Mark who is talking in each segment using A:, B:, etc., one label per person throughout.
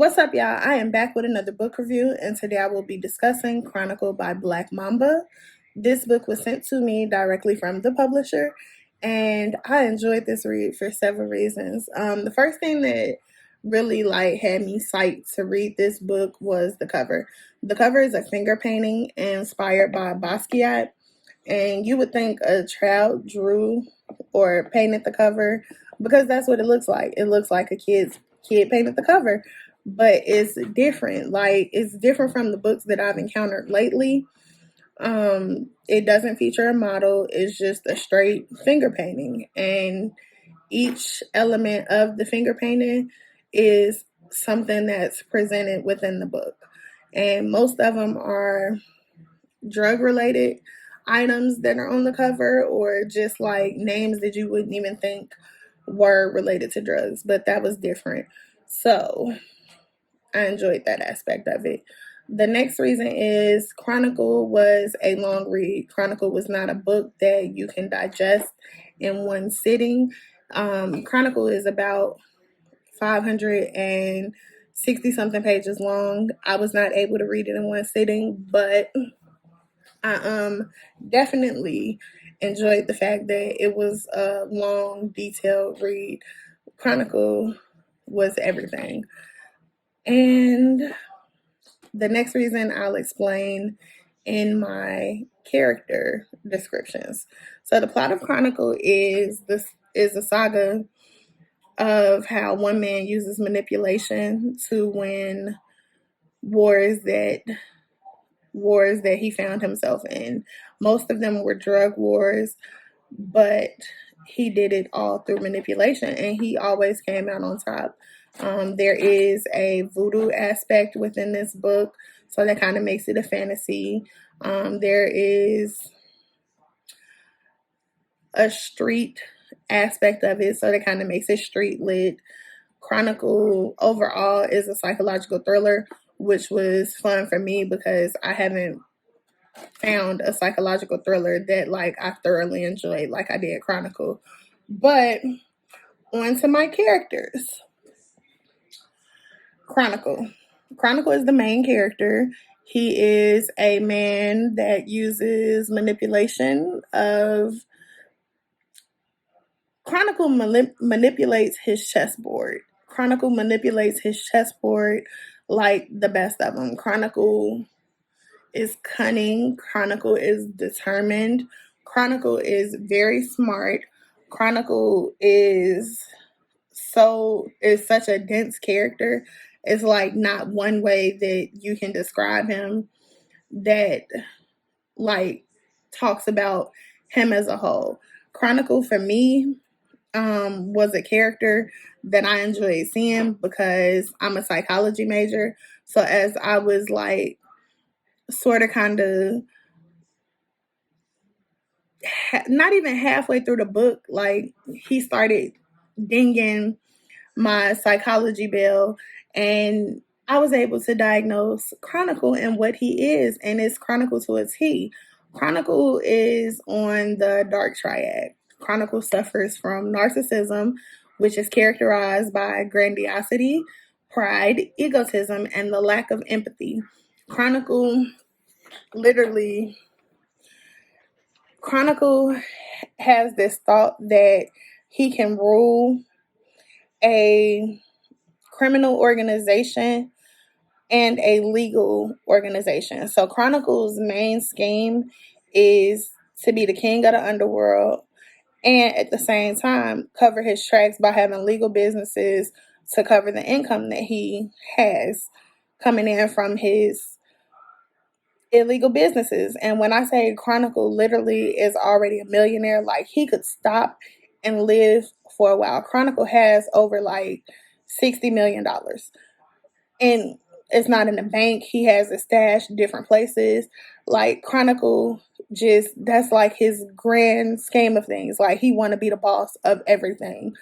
A: What's up, y'all? I am back with another book review, and today I will be discussing Chronicle by Black Mamba. This book was sent to me directly from the publisher, and I enjoyed this read for several reasons. The first thing that really had me psyched to read this book was the cover. The cover is a finger painting inspired by Basquiat, and you would think a child drew or painted the cover because that's what it looks like. It looks like a kid painted the cover, but it's different. It's different from the books that I've encountered lately. It doesn't feature a model. It's just a straight finger painting, and each element of the finger painting is something that's presented within the book, and most of them are drug related items that are on the cover, or just like names that you wouldn't even think were related to drugs, but that was different. So I enjoyed that aspect of it. The next reason is Chronicle was a long read. Chronicle was not a book that you can digest in one sitting. Chronicle is about 560 something pages long. I was not able to read it in one sitting, but I definitely enjoyed the fact that it was a long, detailed read. Chronicle was everything. And the next reason I'll explain in my character descriptions. So the plot of Chronicle is a saga of how one man uses manipulation to win wars that he found himself in. Most of them were drug wars, but he did it all through manipulation, and he always came out on top. There is a voodoo aspect within this book, so that kind of makes it a fantasy. There is a street aspect of it, so that kind of makes it street lit. Chronicle overall is a psychological thriller, which was fun for me because I haven't found a psychological thriller that I thoroughly enjoyed like I did Chronicle. But on to my characters. Chronicle is the main character. He is a man that uses manipulation of Chronicle manipulates his chessboard. Chronicle manipulates his chessboard like the best of them. Chronicle is cunning. Chronicle is determined. Chronicle is very smart. Chronicle is such a dense character. It's like not one way that you can describe him that talks about him as a whole. Chronicle for me was a character that I enjoyed seeing because I'm a psychology major. So as I was sort of kind of not even halfway through the book, he started dinging my psychology bell, and I was able to diagnose Chronicle and what he is, and it's Chronicle to a T. Chronicle is on the dark triad. Chronicle suffers from narcissism, which is characterized by grandiosity, pride, egotism, and the lack of empathy. Chronicle has this thought that he can rule a criminal organization and a legal organization. So Chronicle's main scheme is to be the king of the underworld and at the same time cover his tracks by having legal businesses to cover the income that he has coming in from his illegal businesses. And when I say Chronicle literally is already a millionaire, he could stop and live for a while. Chronicle has over $60 million. And it's not in the bank. He has a stash different places. Chronicle that's his grand scheme of things. He want to be the boss of everything.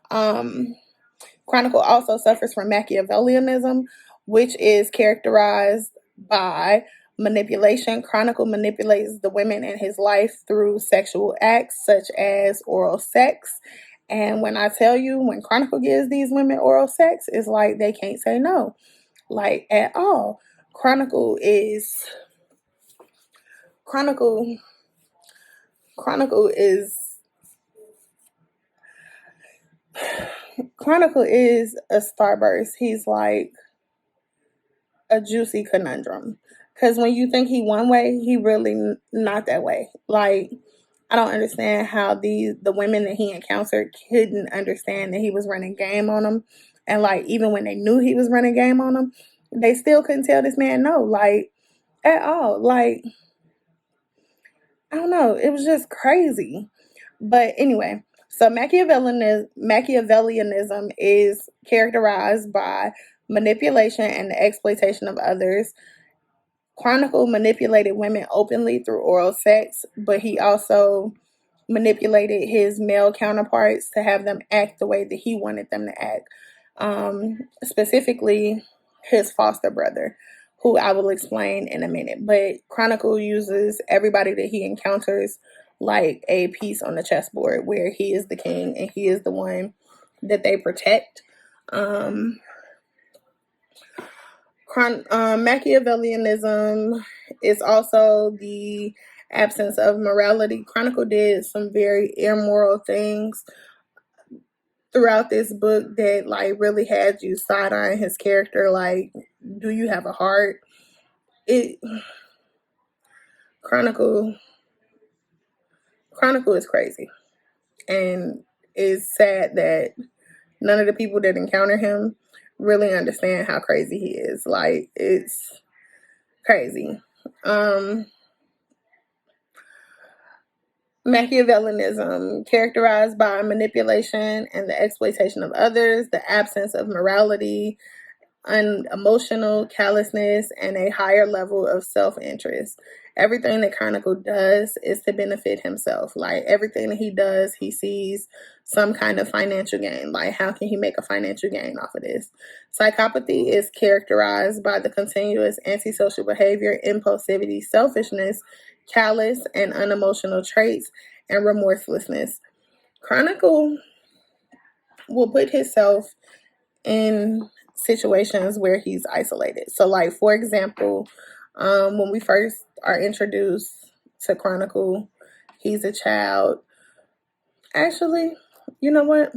A: Chronicle also suffers from Machiavellianism, which is characterized by manipulation. Chronicle manipulates the women in his life through sexual acts such as oral sex And when I tell you, when Chronicle gives these women oral sex, it's like they can't say no, like at all. Chronicle is Chronicle Chronicle is Chronicle is a starburst. He's like a juicy conundrum. Because when you think he one way, he really not that way. Like, I don't understand how the women that he encountered couldn't understand that he was running game on them. And like, even when they knew he was running game on them, they still couldn't tell this man no, like, at all. Like, I don't know. It was just crazy. But anyway, so Machiavellianism is characterized by manipulation and the exploitation of others. Chronicle manipulated women openly through oral sex, but he also manipulated his male counterparts to have them act the way that he wanted them to act. Specifically, his foster brother, who I will explain in a minute. But Chronicle uses everybody that he encounters like a piece on the chessboard where he is the king and he is the one that they protect. Machiavellianism is also the absence of morality. Chronicle did some very immoral things throughout this book that like really had you side eyeing his character. Like, do you have a heart? It Chronicle is crazy, and it's sad that none of the people that encounter him really understand how crazy he is. Like, it's crazy. Machiavellianism, characterized by manipulation and the exploitation of others, the absence of morality, unemotional callousness, and a higher level of self-interest. Everything that Chronicle does is to benefit himself. Like, everything that he does, he sees some kind of financial gain. Like, how can he make a financial gain off of this? Psychopathy is characterized by the continuous antisocial behavior, impulsivity, selfishness, callous and unemotional traits, and remorselessness. Chronicle will put himself in situations where he's isolated. So, like, for example, when we first are introduced to Chronicle, he's a child. Actually, you know what?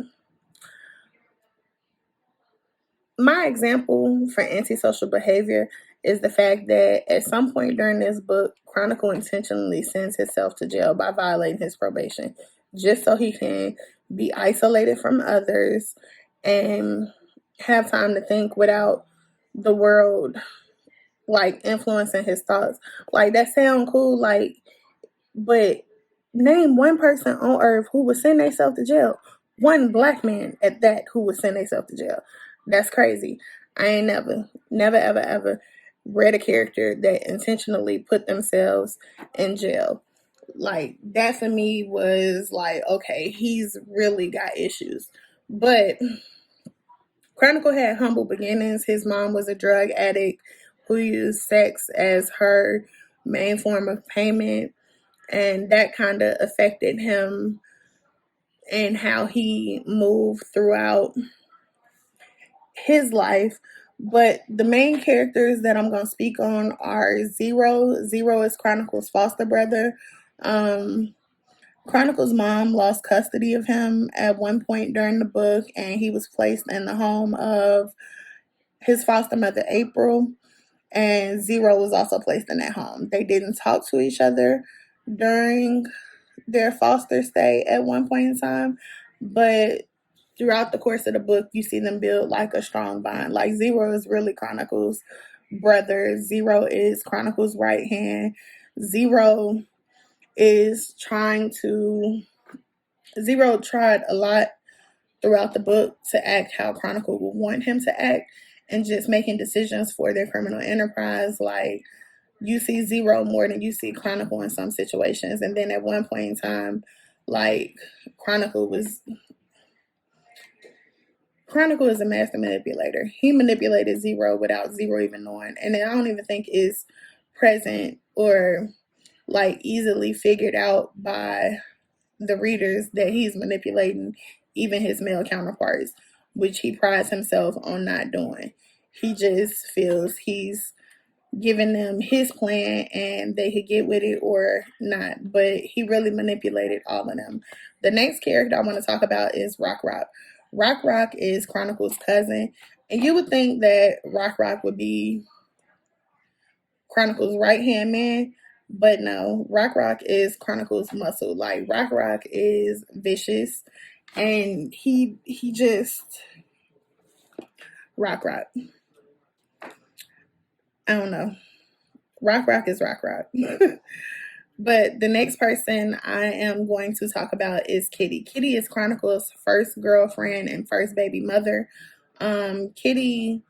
A: My example for antisocial behavior is the fact that at some point during this book, Chronicle intentionally sends himself to jail by violating his probation, just so he can be isolated from others and have time to think without the world like influencing his thoughts. Like, that sound cool, like, but name one person on earth who would send themselves to jail. One black man at that who would send themselves to jail. That's crazy. I ain't never, ever read a character that intentionally put themselves in jail. Like, that for me was like, okay, he's really got issues. But Chronicle had humble beginnings. His mom was a drug addict who used sex as her main form of payment, and that kind of affected him and how he moved throughout his life. But the main characters that I'm going to speak on are Zero. Zero is Chronicle's foster brother. Chronicle's mom lost custody of him at one point during the book, and he was placed in the home of his foster mother, April, and Zero was also placed in that home. They didn't talk to each other during their foster stay at one point in time, but throughout the course of the book, you see them build like a strong bond. Like, Zero is really Chronicle's brother. Zero is Chronicle's right hand. Zero is trying to. Zero tried a lot throughout the book to act how Chronicle would want him to act and just making decisions for their criminal enterprise. Like, you see Zero more than you see Chronicle in some situations. And then at one point in time, like, Chronicle is a master manipulator. He manipulated Zero without Zero even knowing. And I don't even think is present or like easily figured out by the readers that he's manipulating even his male counterparts, which he prides himself on not doing. He just feels he's giving them his plan and they could get with it or not. But he really manipulated all of them. The next character I want to talk about is Rock Rock. Rock Rock is Chronicle's cousin. And you would think that Rock Rock would be Chronicle's right hand man, but no, Rock Rock is Chronicle's muscle. Like Rock Rock is vicious, and he just Rock Rock. I don't know. Rock Rock is Rock Rock. But the next person I am going to talk about is Kitty. Kitty is Chronicle's first girlfriend and first baby mother. Kitty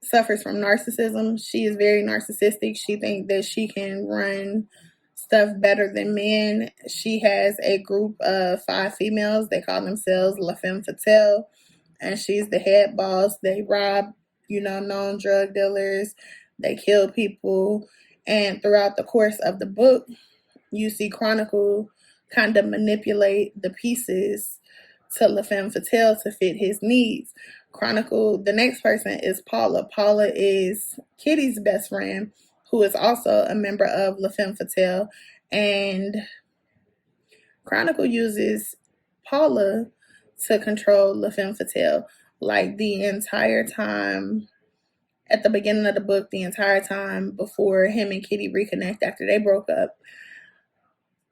A: suffers from narcissism. She is very narcissistic. She thinks that she can run stuff better than men. She has a group of 5 females. They call themselves La Femme Fatale, and she's the head boss. They rob, known drug dealers. They kill people. And throughout the course of the book, you see Chronicle kind of manipulate the pieces to La Femme Fatale to fit his needs. Chronicle, the next person is Paula. Paula is Kitty's best friend, who is also a member of La Femme Fatale. And Chronicle uses Paula to control La Femme Fatale. Like the entire time, at the beginning of the book, the entire time before him and Kitty reconnect after they broke up,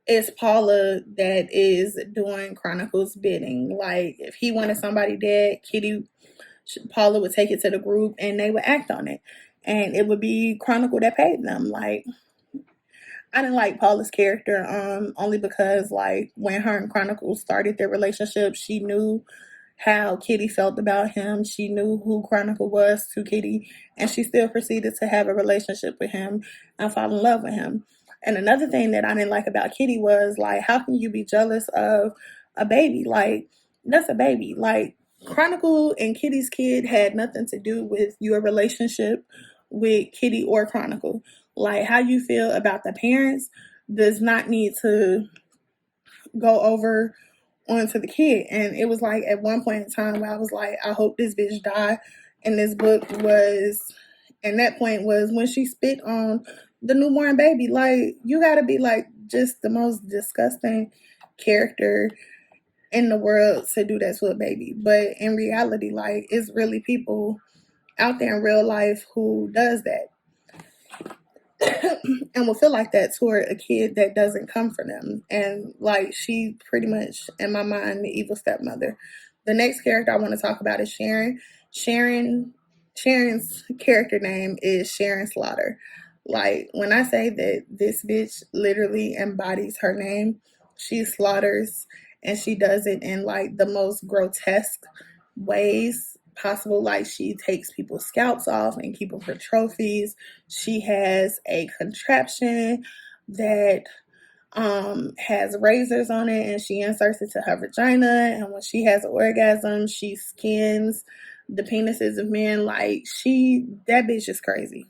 A: it's Paula that is doing Chronicle's bidding. Like if he wanted somebody dead, Paula would take it to the group and they would act on it. And it would be Chronicle that paid them. Like, I didn't like Paula's character, only because like when her and Chronicle started their relationship, she knew how Kitty felt about him. She knew who Chronicle was to Kitty, and she still proceeded to have a relationship with him and fall in love with him. And another thing that I didn't like about Kitty was like, how can you be jealous of a baby? Like, that's a baby. Like, Chronicle and Kitty's kid had nothing to do with your relationship with Kitty or Chronicle. Like, how you feel about the parents does not need to go over onto the kid. And it was like at one point in time where I was like, I hope this bitch die. And this book was, and that point was when she spit on the newborn baby. Like, you gotta be like just the most disgusting character in the world to do that to a baby. But in reality, like, it's really people out there in real life who does that and will feel like that toward a kid that doesn't come from them. And like, she pretty much, in my mind, the evil stepmother. The next character I want to talk about is Sharon. Sharon's character name is Sharon Slaughter. Like, when I say that this bitch literally embodies her name, she slaughters, and she does it in like the most grotesque ways possible. Like, she takes people's scalps off and keep them for trophies. She has a contraption that has razors on it, and she inserts it to her vagina, and when she has an orgasm, she skins the penises of men. Like, that bitch is crazy,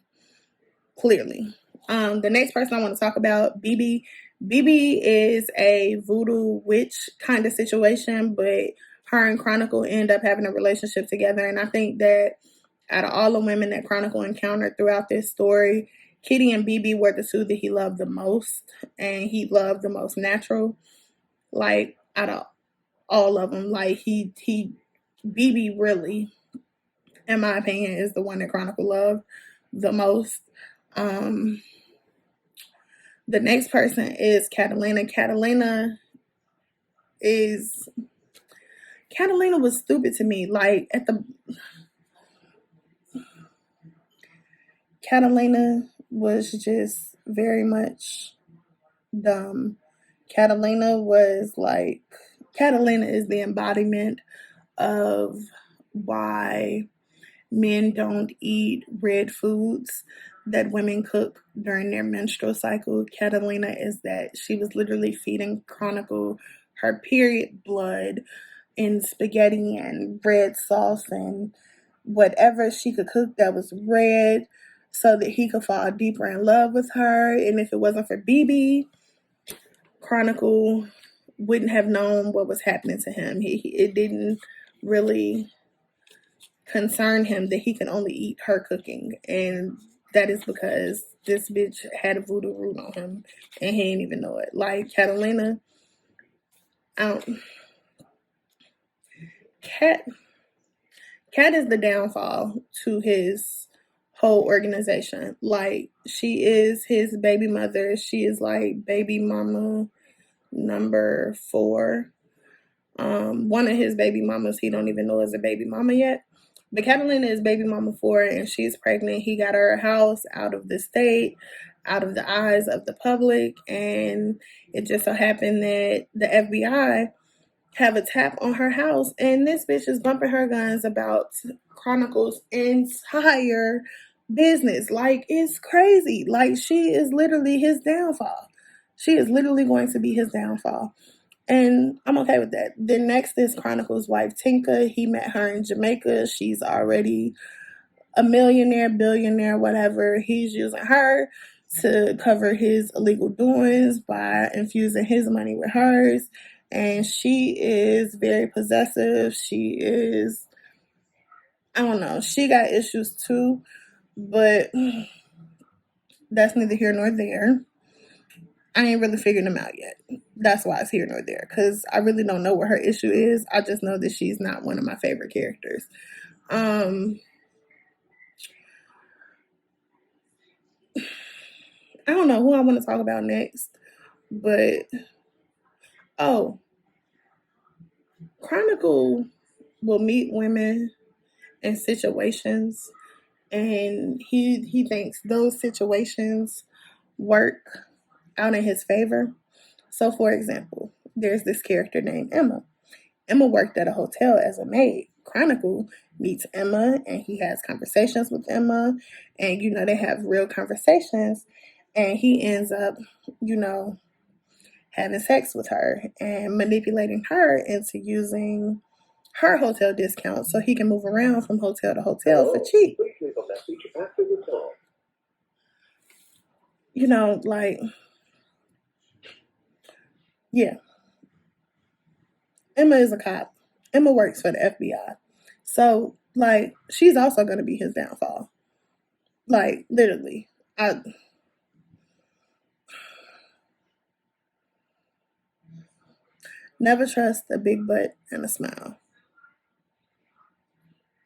A: clearly. The next person I want to talk about, BB. BB is a voodoo witch kind of situation, but her and Chronicle end up having a relationship together. And I think that out of all the women that Chronicle encountered throughout this story, Kitty and BB were the 2 that he loved the most, and he loved the most natural. Like, out of all of them, like BB really, in my opinion, is the one that Chronicle loved the most. The next person is Catalina. Catalina was stupid to me. Like, Catalina was just very much dumb. Catalina is the embodiment of why men don't eat red foods that women cook during their menstrual cycle. Catalina is that. She was literally feeding Chronicle her period blood in spaghetti and red sauce and whatever she could cook that was red so that he could fall deeper in love with her. And if it wasn't for BB, Chronicle wouldn't have known what was happening to him. It didn't really concern him that he can only eat her cooking, and that is because this bitch had a voodoo root on him and he ain't even know it. Like Catalina, Cat is the downfall to his whole organization. Like, she is his baby mother. She is like baby mama number 4. One of his baby mamas he don't even know is a baby mama yet. But Catalina is baby mama 4, and she's pregnant. He got her a house out of the state, out of the eyes of the public, and it just so happened that the FBI have a tap on her house, and this bitch is bumping her guns about Chronicles' entire business. Like, it's crazy. Like, she is literally his downfall. She is literally going to be his downfall. And I'm okay with that. Then next is Chronicles' wife, Tinka. He met her in Jamaica. She's already a millionaire, billionaire, whatever. He's using her to cover his illegal doings by infusing his money with hers. And she is very possessive. She is, I don't know, she got issues too, but that's neither here nor there. I ain't really figured them out yet. That's why it's here nor there, because I really don't know what her issue is. I just know that she's not one of my favorite characters. I don't know who I want to talk about next, but Chronicle will meet women in situations, and he thinks those situations work out in his favor. So, for example, there's this character named Emma. Emma worked at a hotel as a maid. Chronicle meets Emma, and he has conversations with Emma, and they have real conversations, and he ends up, having sex with her and manipulating her into using her hotel discount so he can move around from hotel to hotel for cheap. Yeah. Emma is a cop. Emma works for the FBI. So, she's also going to be his downfall. Literally. I never trust a big butt and a smile.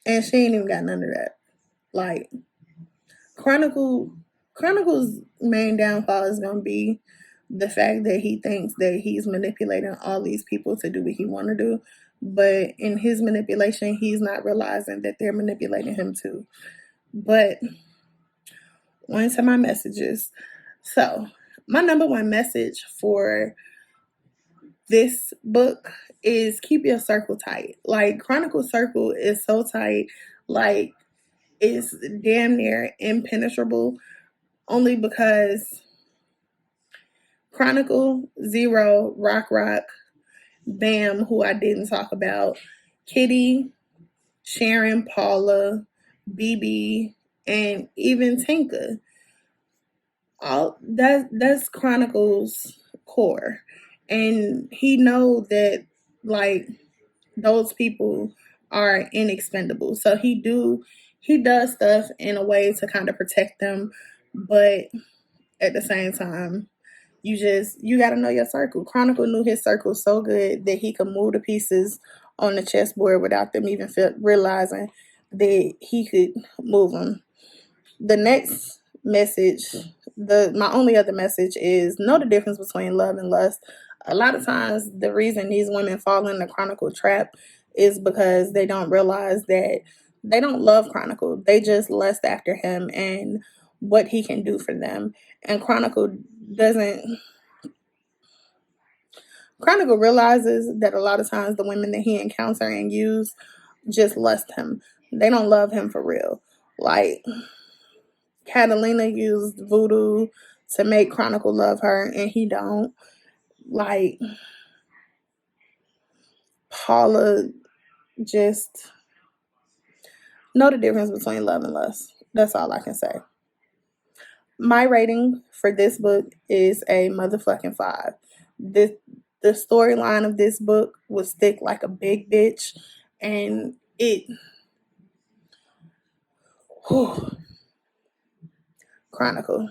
A: And she ain't even got none of that. Chronicle's main downfall is going to be the fact that he thinks that he's manipulating all these people to do what he want to do. But in his manipulation, he's not realizing that they're manipulating him too. But on to my messages. So, my number one message for this book is keep your circle tight. Chronicle's circle is so tight, it's damn near impenetrable, only because Chronicle, Zero, Rock, Bam, who I didn't talk about, Kitty, Sharon, Paula, BB, and even Tinka. All that's Chronicle's core, and he know that those people are inexpendable. So he does stuff in a way to kind of protect them, but at the same time, you got to know your circle. Chronicle knew his circle so good that he could move the pieces on the chessboard without them even realizing that he could move them. The next message, my only other message is know the difference between love and lust. A lot of times, the reason these women fall in the Chronicle trap is because they don't realize that they don't love Chronicle. They just lust after him and what he can do for them. And Chronicle realizes that a lot of times the women that he encounters and use just lust him. They don't love him for real. Catalina used voodoo to make Chronicle love her, and he don't. Paula, just know the difference between love and lust. That's all I can say. My rating for this book is a motherfucking 5. The storyline of this book was thick like a big bitch, and whew, Chronicle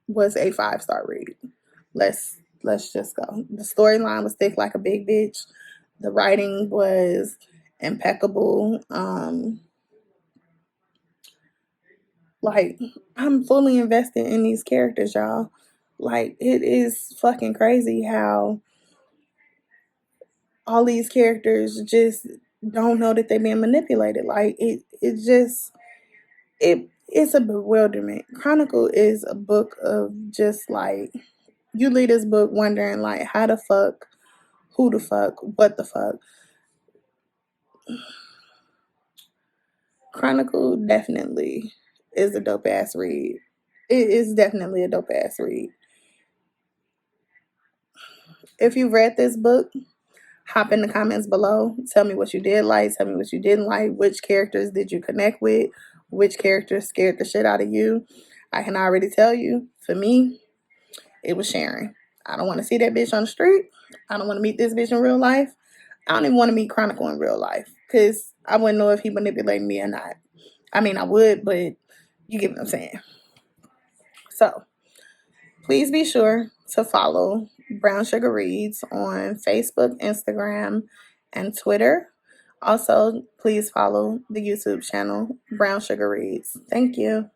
A: was a 5-star read. Let's just go. The storyline was thick like a big bitch. The writing was impeccable. Like, I'm fully invested in these characters, y'all. Like, it is fucking crazy how all these characters just don't know that they're being manipulated. Like, it's a bewilderment. Chronicle is a book of just like, you read this book wondering like, how the fuck, who the fuck, what the fuck. Chronicle definitely is a dope ass read. It is definitely a dope ass read. If you read this book, hop in the comments below. Tell me what you did like. Tell me what you didn't like. Which characters did you connect with? Which characters scared the shit out of you? I can already tell you, for me, it was Sharon. I don't want to see that bitch on the street. I don't want to meet this bitch in real life. I don't even want to meet Chronicle in real life because I wouldn't know if he manipulated me or not. I mean, I would, but you get what I'm saying. So, please be sure to follow Brown Sugar Reads on Facebook, Instagram, and Twitter. Also, please follow the YouTube channel Brown Sugar Reads. Thank you.